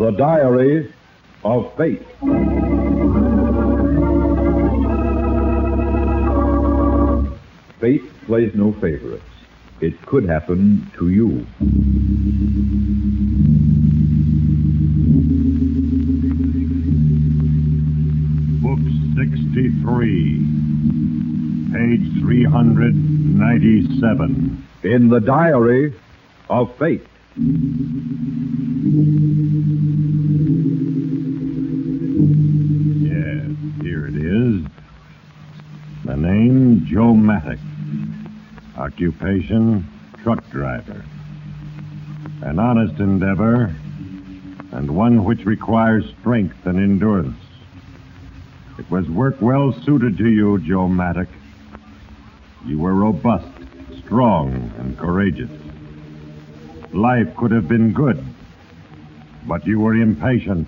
The Diary of Fate. Fate plays no favorites. It could happen to you. Book 63, page 397. In the Diary of Fate. Yes, here it is. The name, Joe Mattuck. Occupation, truck driver. An honest endeavor, and one which requires strength and endurance. It was work well suited to you, Joe Mattuck. You were robust, strong, and courageous. Life could have been good, but you were impatient.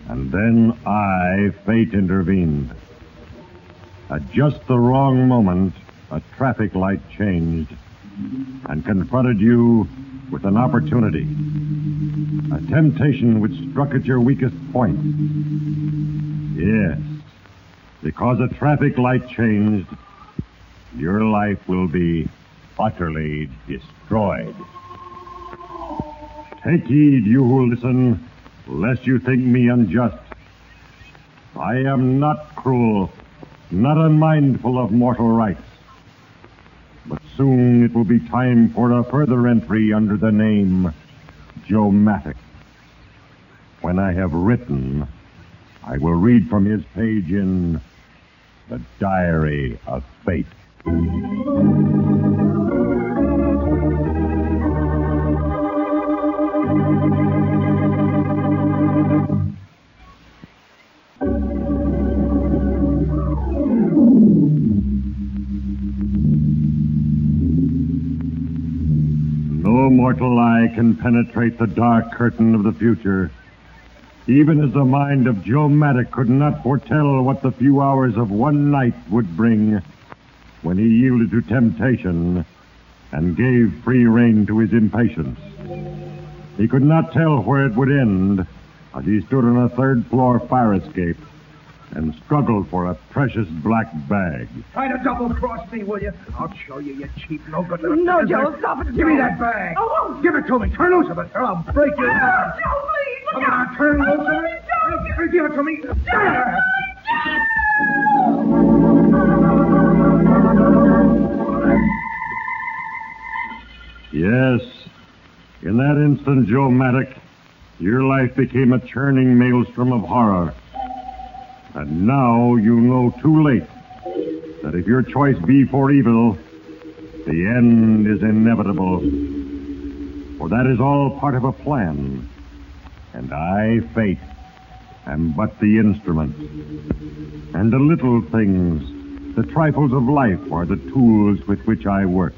And then fate intervened. At just the wrong moment, a traffic light changed and confronted you with an opportunity. A temptation which struck at your weakest point. Yes, because a traffic light changed, your life will be utterly destroyed. Take heed, you who listen, lest you think me unjust. I am not cruel, not unmindful of mortal rights. But soon it will be time for a further entry under the name Joe Mattuck. When I have written, I will read from his page in The Diary of Fate. No mortal eye can penetrate the dark curtain of the future, even as the mind of Joe Mattuck could not foretell what the few hours of one night would bring when he yielded to temptation and gave free rein to his impatience. He could not tell where it would end as he stood on a third-floor fire escape and struggled for a precious black bag. Try to double-cross me, will you? I'll show you, you cheap, no-good little... No, Joe, stop it, Give me Joe. that bag. I won't. Give it to me. Turn loose of it, or I'll break your arm. Joe, please. Come on, turn loose of it. Give it to me. Yes, in that instant, Joe Mattuck, your life became a churning maelstrom of horror. And now you know too late that if your choice be for evil, the end is inevitable. For that is all part of a plan. And I, Fate, am but the instrument. And the little things, the trifles of life, are the tools with which I work.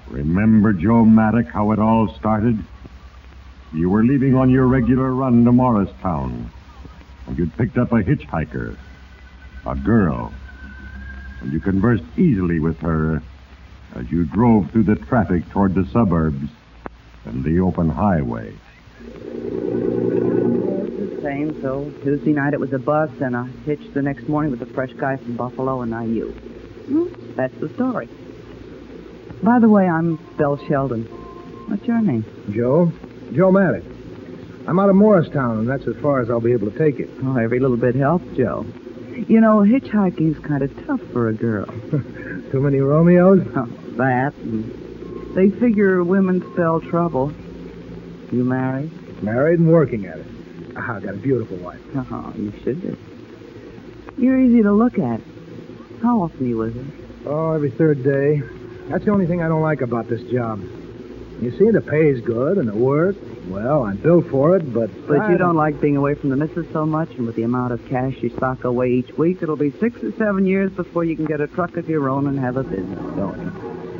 Remember, Joe Mattuck, how it all started? You were leaving on your regular run to Morristown, and you'd picked up a hitchhiker, a girl, and you conversed easily with her as you drove through the traffic toward the suburbs and the open highway. The same, so Tuesday night it was a bus, and a hitch the next morning with a fresh guy from Buffalo, and now you. That's the story. By the way, I'm Belle Sheldon. What's your name? Joe Mattuck. I'm out of Morristown, and that's as far as I'll be able to take it. Oh, every little bit helps, Joe. You know, hitchhiking's kind of tough for a girl. Too many Romeos? Oh, that. And they figure women spell trouble. You married? Married and working at it. I've got a beautiful wife. Oh, you should be. You're easy to look at. How often are you with her? Oh, every third day. That's the only thing I don't like about this job. You see, the pay's good, and the work, well, I'm built for it, but... But you don't like being away from the missus so much, and with the amount of cash you sock away each week, it'll be 6 or 7 years before you can get a truck of your own and have a business going.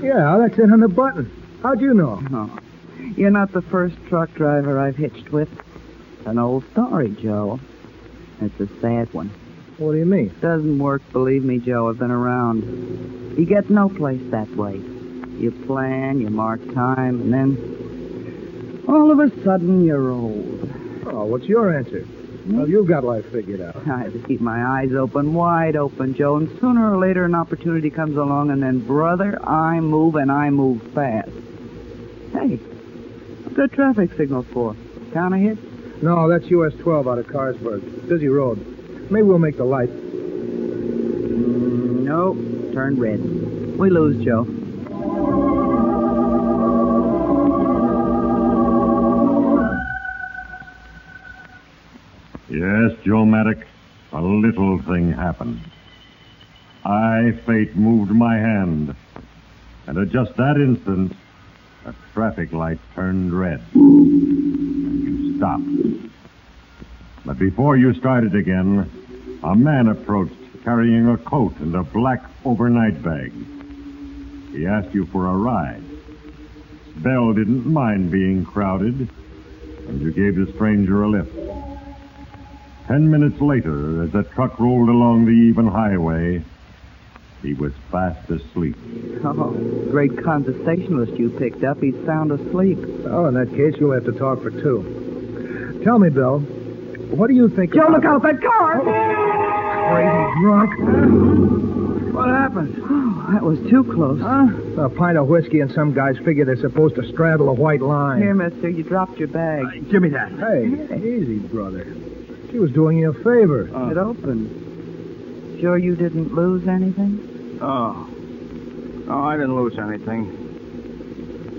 Yeah, that's it on the button. How'd you know? Oh. You're not the first truck driver I've hitched with. It's an old story, Joe. It's a sad one. What do you mean? Doesn't work, believe me, Joe. I've been around. You get no place that way. You plan, you mark time, and then... All of a sudden, you're old. Oh, what's your answer? Well, you've got life figured out. I have to keep my eyes open, wide open, Joe, and sooner or later an opportunity comes along, and then, brother, I move, and I move fast. Hey, what's that traffic signal for? Counter hit? No, that's US 12 out of Carlsberg. Busy road. Maybe we'll make the light. Nope, turned red. We lose, Joe. Yes, Joe Mattuck, a little thing happened. Fate moved my hand, and at just that instant, a traffic light turned red. And you stopped. But before you started again, a man approached carrying a coat and a black overnight bag. He asked you for a ride. Belle didn't mind being crowded, and you gave the stranger a lift. 10 minutes later, as the truck rolled along the even highway, he was fast asleep. Oh, great conversationalist you picked up. He's sound asleep. Oh, in that case, you'll have to talk for two. Tell me, Bill, what do you think Joe, about... look out, that car! Crazy drunk. What happened? Oh, that was too close. Huh? A pint of whiskey and some guys figure they're supposed to straddle a white line. Here, mister, you dropped your bag. Give me that. Hey, easy, brother. She was doing you a favor. It opened. Sure you didn't lose anything? Oh, I didn't lose anything.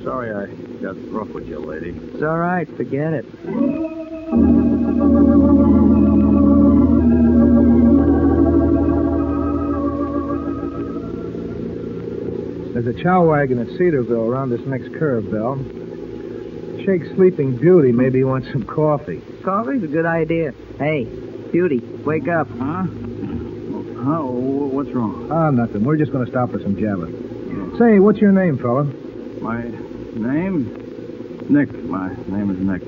Sorry I got rough with you, lady. It's all right. Forget it. There's a chow wagon at Cedarville around this next curve, Belle. Shake's sleeping Beauty. Maybe he wants some coffee. Coffee's a good idea. Hey, Beauty, wake up. Huh? What's wrong? Nothing. We're just going to stop for some java. Say, what's your name, fella? My name? Nick. My name is Nick.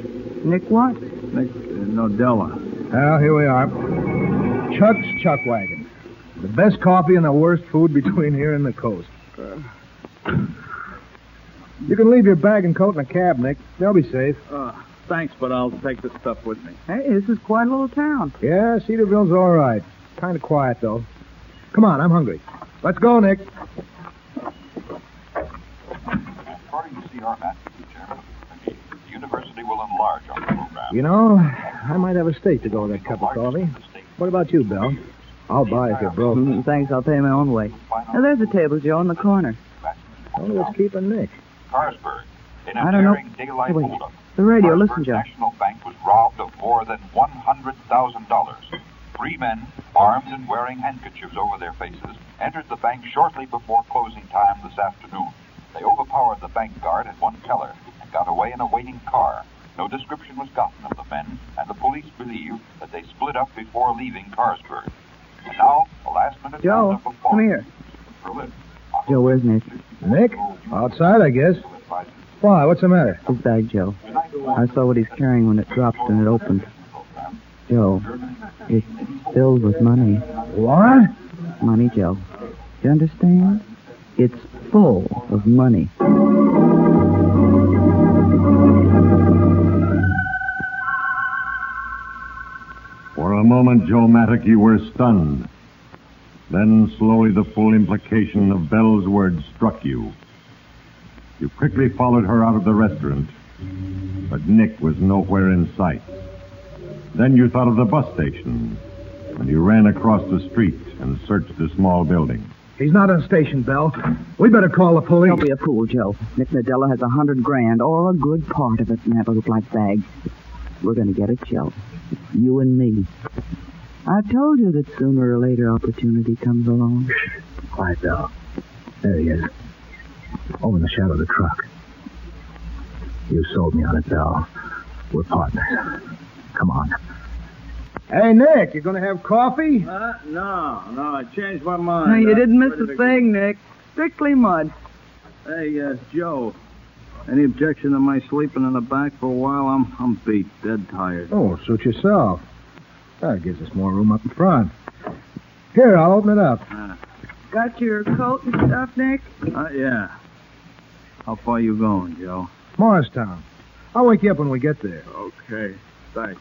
Nick what? Nick Nodella. Well, here we are. Chuck's Chuck Wagon. The best coffee and the worst food between here and the coast. You can leave your bag and coat in a cab, Nick. They'll be safe. Thanks, but I'll take this stuff with me. Hey, this is quite a little town. Yeah, Cedarville's all right. Kind of quiet, though. Come on, I'm hungry. Let's go, Nick. According to C.R. Matthews, Chairman of the committee, the university will enlarge our program. You know, I might have a stake to go with that cup of coffee. What about you, Bill? I'll buy if you're broke. Thanks, I'll pay my own way. Now, there's a table, Joe, in the corner. Only what's keeping Nick. Carlsberg, in I a don't know. daring daylight Hey, wait. holdup, The radio, Carlsberg listen, Joe. National Bank was robbed of more than $100,000. 3 men, armed and wearing handkerchiefs over their faces, entered the bank shortly before closing time this afternoon. They overpowered the bank guard at one teller and got away in a waiting car. No description was gotten of the men, and the police believe that they split up before leaving Carlsberg. And now, the last-minute Joe, roundup of come here. Berlin. Joe, where's Nick? Nick? Outside, I guess. Why? What's the matter? His bag, Joe. I saw what he's carrying when it dropped and it opened. Joe, it's filled with money. What? Money, Joe. Do you understand? It's full of money. For a moment, Joe Mattuck, you were stunned. Then slowly the full implication of Belle's words struck you. You quickly followed her out of the restaurant, but Nick was nowhere in sight. Then you thought of the bus station, and you ran across the street and searched the small building. He's not on station, Belle. We better call the police. Don't be a fool, Joe. Nick Nadella has $100,000, or a good part of it, in that little black bag. We're going to get it, Joe. You and me. I told you that sooner or later opportunity comes along. Quiet, Belle. There he is. Over in the shadow of the truck. You sold me on it, Belle. We're partners. Come on. Hey, Nick, you going to have coffee? No, I changed my mind. No, you didn't miss Ready a to thing, Nick. Strictly mud. go. Hey, Joe. Any objection to my sleeping in the back for a while? I'm beat, dead tired. Oh, suit yourself. That gives us more room up in front. Here, I'll open it up. Got your coat and stuff, Nick? Yeah. How far you going, Joe? Morristown. I'll wake you up when we get there. Okay, thanks.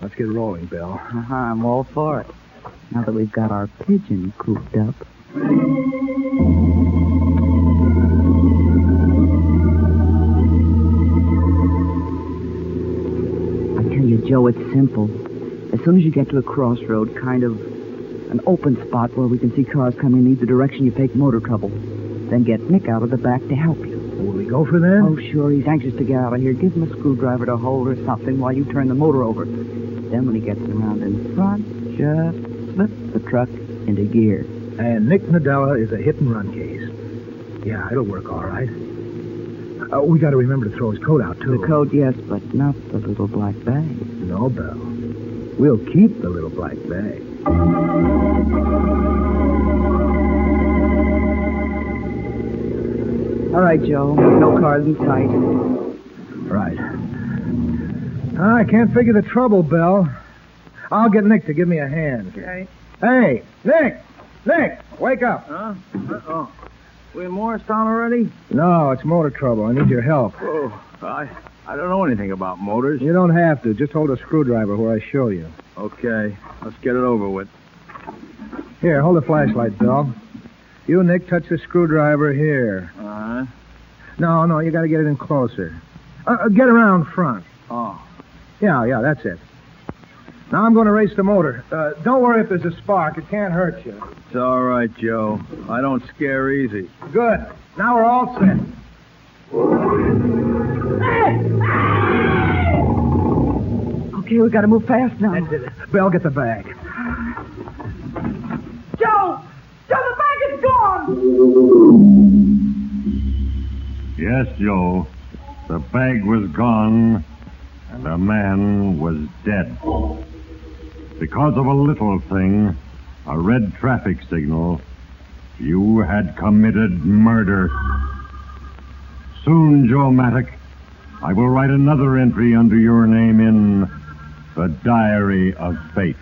Let's get rolling, Bill. I'm all for it. Now that we've got our pigeon cooped up. I tell you, Joe, it's simple. As soon as you get to a crossroad, kind of an open spot where we can see cars coming in either direction, you take motor trouble. Then get Nick out of the back to help you. Will we go for that? Oh, sure. He's anxious to get out of here. Give him a screwdriver to hold or something while you turn the motor over. Then when he gets around in front, just slip the truck into gear. And Nick Nadella is a hit-and-run case. Yeah, it'll work all right. We got to remember to throw his coat out, too. The coat, yes, but not the little black bag. No, Belle. We'll keep the little black bag. All right, Joe. No cars in sight. Right. I can't figure the trouble, Belle. I'll get Nick to give me a hand. Okay. Hey, Nick! Nick, wake up. Huh? Uh-oh. We in Morristown already? No, it's motor trouble. I need your help. Oh, I don't know anything about motors. You don't have to. Just hold a screwdriver where I show you. Okay, let's get it over with. Here, hold the flashlight, Bill. You, Nick, touch the screwdriver here. Uh-huh. No, you got to get it in closer. Get around front. Oh. Yeah, that's it. Now I'm going to race the motor. Don't worry if there's a spark. It can't hurt you. It's all right, Joe. I don't scare easy. Good. Now we're all set. Okay, we got to move fast now. That's it. Belle, get the bag. Joe! Joe, the bag is gone! Yes, Joe. The bag was gone, and the man was dead. Because of a little thing, a red traffic signal, you had committed murder. Soon, Joe Mattuck, I will write another entry under your name in the Diary of Fate.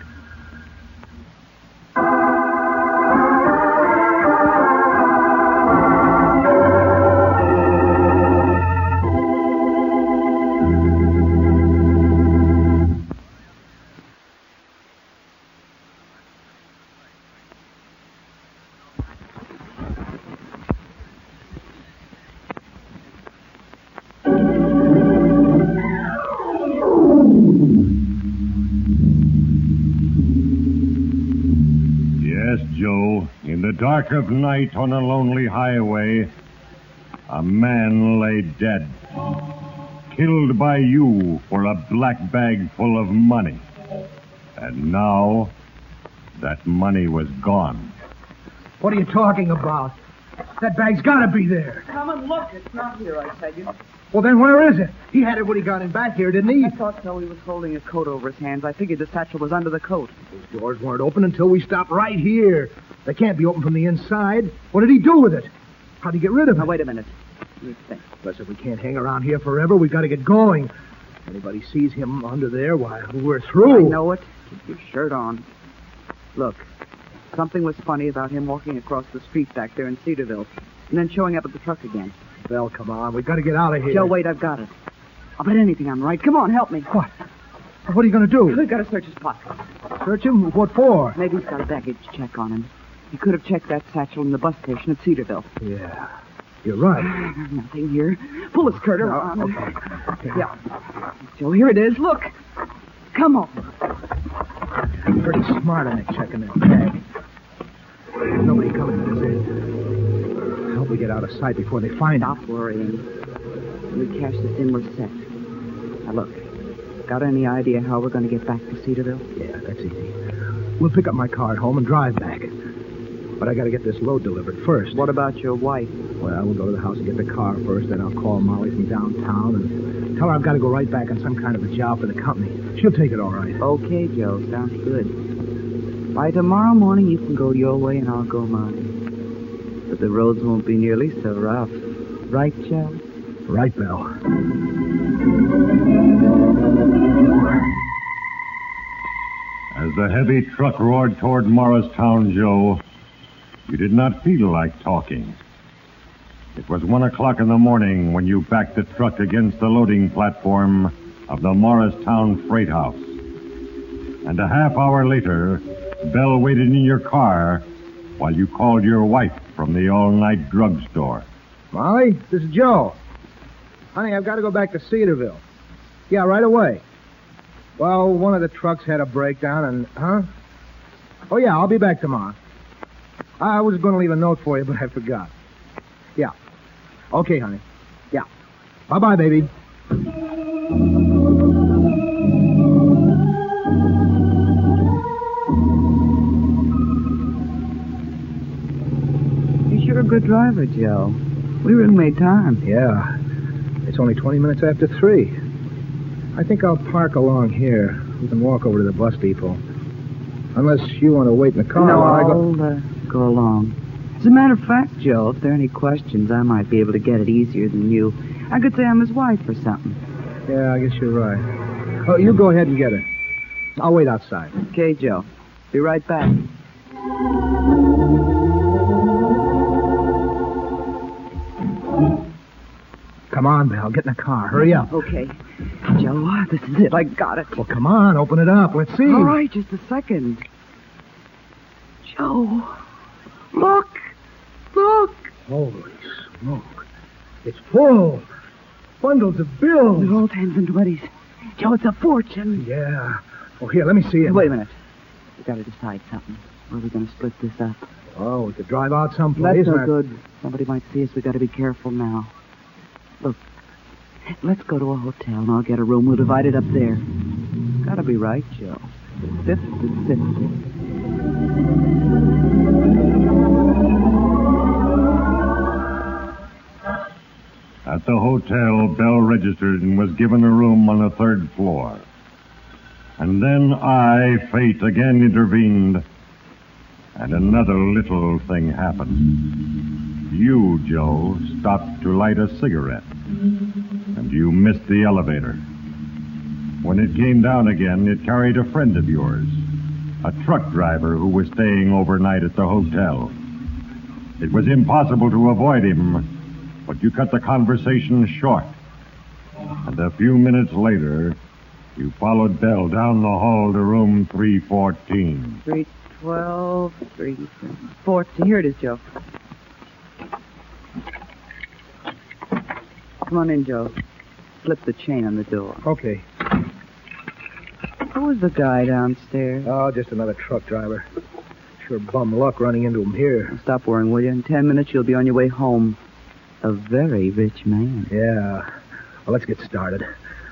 Joe, in the dark of night on a lonely highway, a man lay dead, killed by you for a black bag full of money. And now, that money was gone. What are you talking about? That bag's got to be there. Come and look. It's not here, I tell you. Well, then where is it? He had it when he got in back here, didn't he? I thought so. He was holding a coat over his hands. I figured the satchel was under the coat. Those doors weren't open until we stopped right here. They can't be open from the inside. What did he do with it? How'd he get rid of it? Now, wait a minute. You think. Plus, if we can't hang around here forever, we've got to get going. If anybody sees him under there, why, we're through. I know it. Keep your shirt on. Look, something was funny about him walking across the street back there in Cedarville and then showing up at the truck again. Belle, come on. We've got to get out of here. Joe, wait, I've got it. I'll bet anything I'm right. Come on, help me. What? What are you going to do? We've got to search his pocket. Search him? What for? Maybe he's got a baggage check on him. He could have checked that satchel in the bus station at Cedarville. Yeah, you're right. Nothing here. Pull his skirt around. Okay. Yeah. Joe, here it is. Look. Come on. Pretty smart on it, checking that bag. There's nobody coming to this end. I hope we get out of sight before they find Stop us. worrying. When we cash this in, we're set. Now, look. Got any idea how we're going to get back to Cedarville? Yeah, that's easy. We'll pick up my car at home and drive back. But I got to get this load delivered first. What about your wife? Well, we'll go to the house and get the car first, then I'll call Molly from downtown and tell her I've got to go right back on some kind of a job for the company. She'll take it all right. Okay, Joe. Sounds good. By tomorrow morning, you can go your way and I'll go mine. But the roads won't be nearly so rough. Right, Joe? Right, Belle. As the heavy truck roared toward Morristown, Joe, you did not feel like talking. It was 1 o'clock in the morning when you backed the truck against the loading platform of the Morristown Freight House. And a half hour later, Belle waited in your car while you called your wife from the all-night drugstore. Molly, this is Joe. Honey, I've got to go back to Cedarville. Yeah, right away. Well, one of the trucks had a breakdown and... Huh? Oh, yeah, I'll be back tomorrow. I was going to leave a note for you, but I forgot. Yeah. Okay, honey. Yeah. Bye-bye, baby. You're sure a good driver, Joe. We really made time. Yeah. It's only 20 minutes after 3. I think I'll park along here. We can walk over to the bus depot. Unless you want to wait in the car No, while I I'll go along. As a matter of fact, Joe, if there are any questions, I might be able to get it easier than you. I could say I'm his wife or something. Yeah, I guess you're right. Oh, you go ahead and get it. I'll wait outside. Okay, Joe. Be right back. Come on, Belle. Get in the car. Hurry up. Okay. Joe, this is it. I got it. Well, come on. Open it up. Let's see. All right, just a second. Joe, look. Look. Holy smoke. It's full. Bundles of bills. They're all 10s and 20s. Joe, it's a fortune. Yeah. Oh, here, let me see it. Wait a minute. We got to decide something. Where are we going to split this up? Oh, we could drive out someplace. That's no good. Somebody might see us. We got to be careful now. Look, let's go to a hotel and I'll get a room. We'll divide it up there. Gotta be right, Joe. 50-50. At the hotel, Belle registered and was given a room on the 3rd floor. And then fate again intervened, and another little thing happened. You, Joe, stopped to light a cigarette, and you missed the elevator. When it came down again, it carried a friend of yours, a truck driver who was staying overnight at the hotel. It was impossible to avoid him, but you cut the conversation short. And a few minutes later, you followed Belle down the hall to room 314. 312, 314. Here it is, Joe. Come on in, Joe. Slip the chain on the door. Okay. Who was the guy downstairs? Oh, just another truck driver. Sure bum luck running into him here. Stop worrying, will you? In 10 minutes, you'll be on your way home. A very rich man. Yeah. Well, let's get started.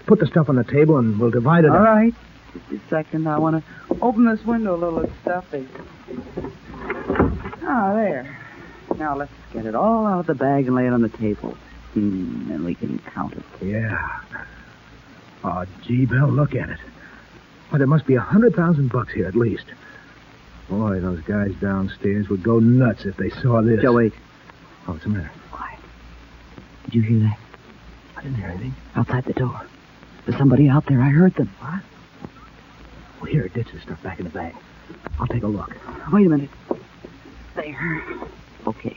Put the stuff on the table and we'll divide it All up. right. Just a second. I want to open this window a little. It's stuffy. Ah, there. Now, let's get it all out of the bag and lay it on the table. And we can count it. Yeah. Oh, gee, Belle, look at it. Why, there must be $100,000 here at least. Boy, those guys downstairs would go nuts if they saw this. Joe, wait. Oh, what's the matter? Quiet. Did you hear that? I didn't hear anything. Outside the door. There's somebody out there. I heard them. What? Well, here, ditch the stuff back in the bag. I'll take a look. Wait a minute. There. Okay.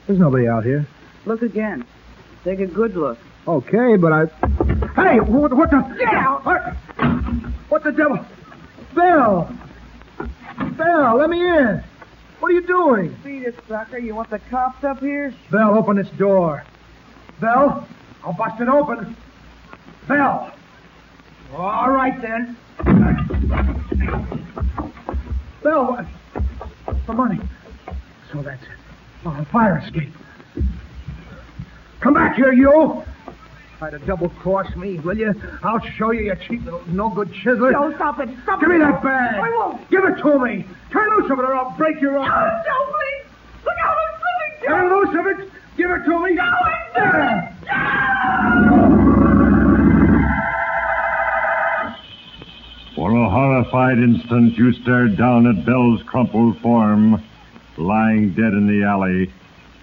There's nobody out here. Look again. Take a good look. Okay, but I... Hey, what the... Get out! What the devil? Belle! Belle, let me in. What are you doing? See this sucker? You want the cops up here? Belle, open this door. Belle, I'll bust it open. Belle. All right, then. Belle, what? The money. So that's it. Oh, a fire escape. Come back here, you. Try to double-cross me, will you? I'll show you, you cheap little no-good chiseler. Joe, stop it. Stop Give it. me that bag. I won't. Give it to me. Turn loose of it or I'll break your arm. Joe, please. Look out, I'm slipping, Joe. Turn loose of it. Give it to me. There. For a horrified instant, you stared down at Belle's crumpled form, lying dead in the alley,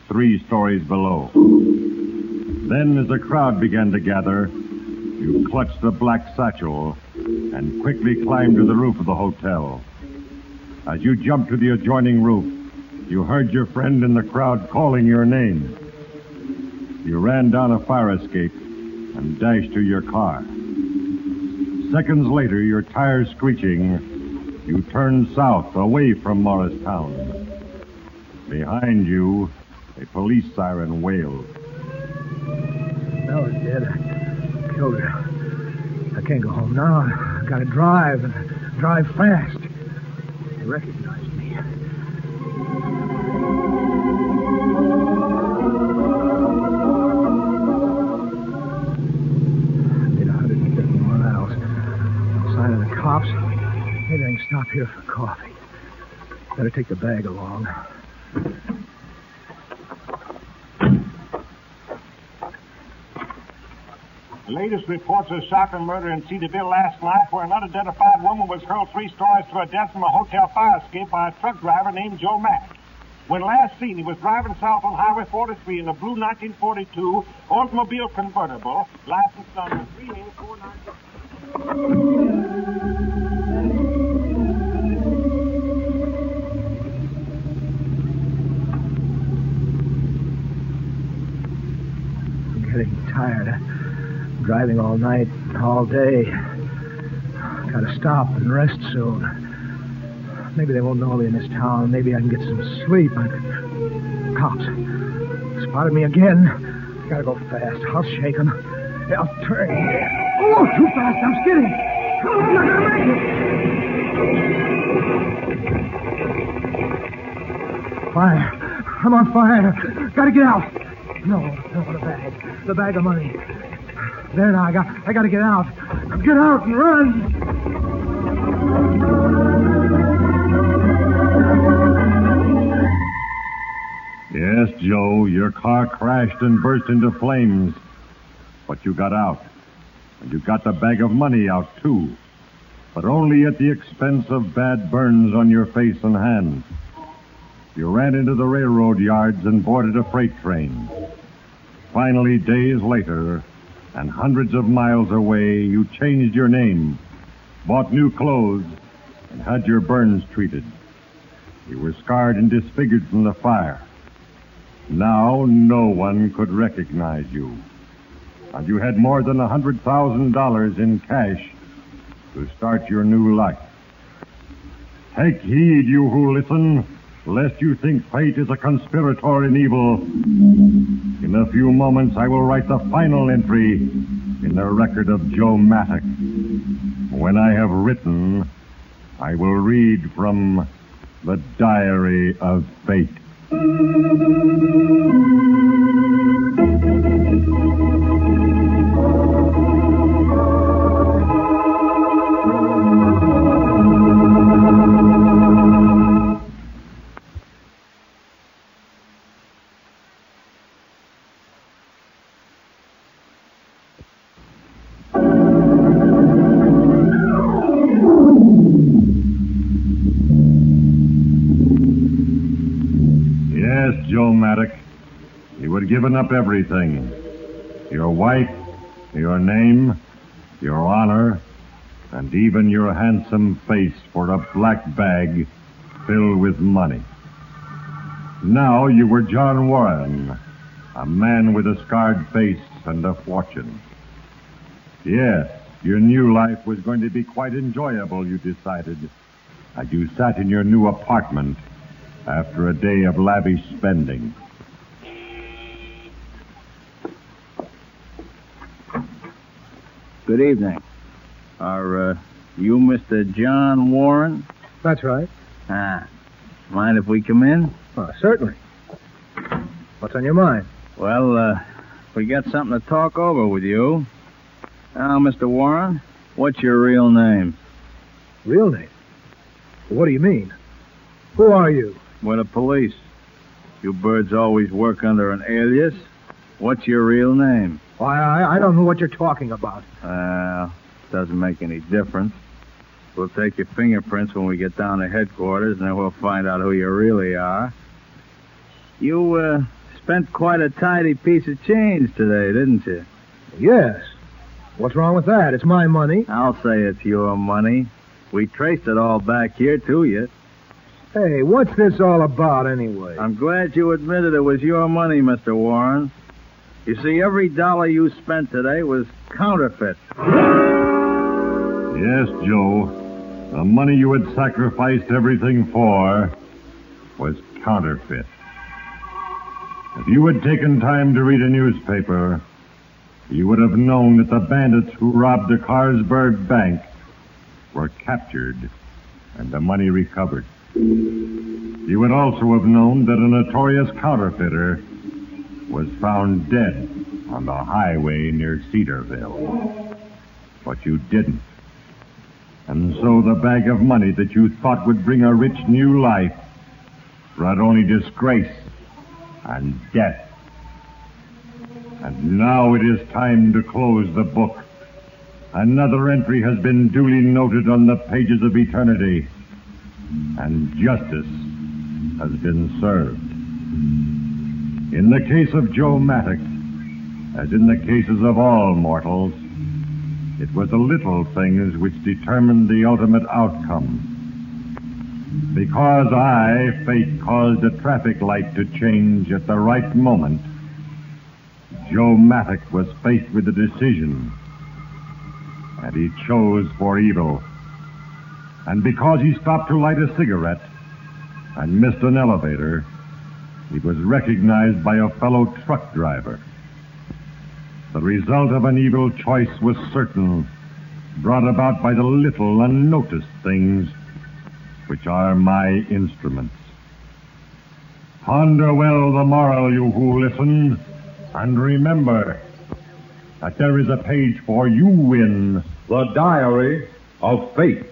3 stories below. Then, as the crowd began to gather, you clutched the black satchel and quickly climbed to the roof of the hotel. As you jumped to the adjoining roof, you heard your friend in the crowd calling your name. You ran down a fire escape and dashed to your car. Seconds later, your tires screeching, you turned south away from Morristown. Behind you, a police siren wailed. Bella's dead. I killed her. I can't go home now. I gotta drive, and drive fast. They recognized me. I made 150 miles. Outside of the cops. Maybe I can stop here for coffee. Better take the bag along. The latest reports of shocking murder in Cedarville last night, where an unidentified woman was hurled 3 stories to her death from a hotel fire escape by a truck driver named Joe Mattuck. When last seen, he was driving south on Highway 43 in a blue 1942 Oldsmobile convertible, license number 38496. I'm getting tired. Driving all night, all day. Gotta stop and rest soon. Maybe they won't know me in this town. Maybe I can get some sleep. Cops. Spotted me again. Gotta go fast. I'll shake them. I'll turn. Oh, too fast. I'm skidding. I'm not gonna make it. Fire. I'm on fire. Gotta get out. No, the bag. The bag of money. There now, I got to get out. Get out and run! Yes, Joe, your car crashed and burst into flames. But you got out. And you got the bag of money out, too. But only at the expense of bad burns on your face and hands. You ran into the railroad yards and boarded a freight train. Finally, days later, and hundreds of miles away, you changed your name, bought new clothes, and had your burns treated. You were scarred and disfigured from the fire. Now no one could recognize you. And you had more than $100,000 in cash to start your new life. Take heed, you who listen, lest you think fate is a conspirator in evil. In a few moments, I will write the final entry in the record of Joe Mattuck. When I have written, I will read from the Diary of Fate. Joe Mattuck, you had given up everything. Your wife, your name, your honor, and even your handsome face for a black bag filled with money. Now you were John Warren, a man with a scarred face and a fortune. Yes, your new life was going to be quite enjoyable, you decided, as you sat in your new apartment after a day of lavish spending. Good evening. Are you Mr. John Warren? That's right. Mind if we come in? Certainly. What's on your mind? Well, we got something to talk over with you. Now, Mr. Warren, what's your real name? Real name? What do you mean? Who are you? We're the police. You birds always work under an alias. What's your real name? Why, I don't know what you're talking about. Doesn't make any difference. We'll take your fingerprints when we get down to headquarters, and then we'll find out who you really are. You, spent quite a tidy piece of change today, didn't you? Yes. What's wrong with that? It's my money. I'll say it's your money. We traced it all back here to you. Hey, what's this all about anyway? I'm glad you admitted it was your money, Mr. Warren. You see, every dollar you spent today was counterfeit. Yes, Joe. The money you had sacrificed everything for was counterfeit. If you had taken time to read a newspaper, you would have known that the bandits who robbed the Carlsberg Bank were captured and the money recovered. You would also have known that a notorious counterfeiter was found dead on the highway near Cedarville. But you didn't. And so the bag of money that you thought would bring a rich new life brought only disgrace and death. And now it is time to close the book. Another entry has been duly noted on the pages of eternity, and justice has been served. In the case of Joe Mattuck, as in the cases of all mortals, it was the little things which determined the ultimate outcome. Because fate caused a traffic light to change at the right moment, Joe Mattuck was faced with a decision, and he chose for evil. And because he stopped to light a cigarette and missed an elevator, he was recognized by a fellow truck driver. The result of an evil choice was certain, brought about by the little unnoticed things which are my instruments. Ponder well the moral, you who listen, and remember that there is a page for you in The Diary of Fate.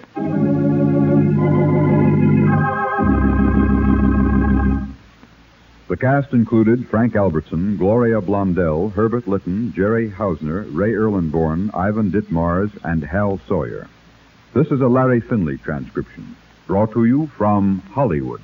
The cast included Frank Albertson, Gloria Blondell, Herbert Litton, Jerry Hausner, Ray Erlenborn, Ivan Ditmars, and Hal Sawyer. This is a Larry Finley transcription, brought to you from Hollywood.